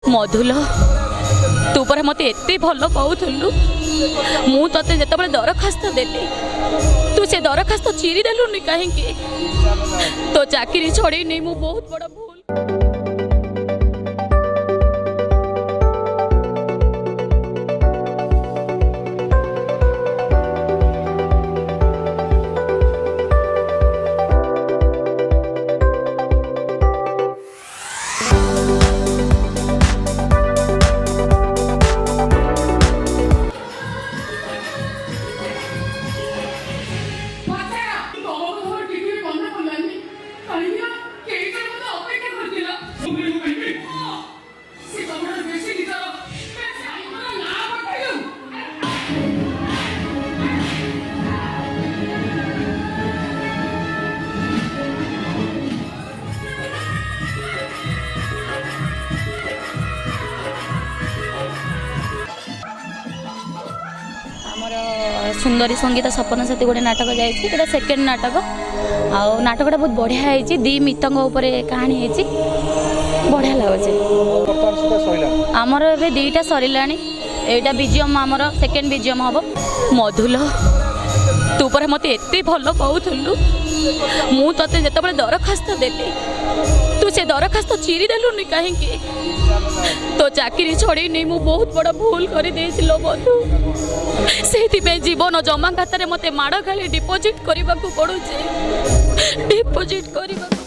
मधुल तू पर मत एत भल पाऊलु मु ते जिते दरखास्त देली तू से दरखास्त चिरी देलुनि कहीं तो चाकरी छड़े नहीं मु बहुत बड़ा भूल। सुंदरी संगीत सपन साथी गोटे नाटक जाइए सेकेंड नाटक नाटकटा बहुत बढ़िया है दी मितंग कहानी है बढ़िया लगे आमर ए दीटा सरला यहाँ बीजीएम आमर सेकेंड बीजीएम हम मधुल तू पर मत एत भल पाऊलु मु ते जिते दरखास्त देली तू से दरखास्त चिरी देलुनि कहीं तो चाकरी छड़े नहीं मु बहुत बड़ा भूल कर बंधु से जीवन जमा खाता मते माड़ खाली डिपोजिट करने को पड़ुचे डिपोजिट करने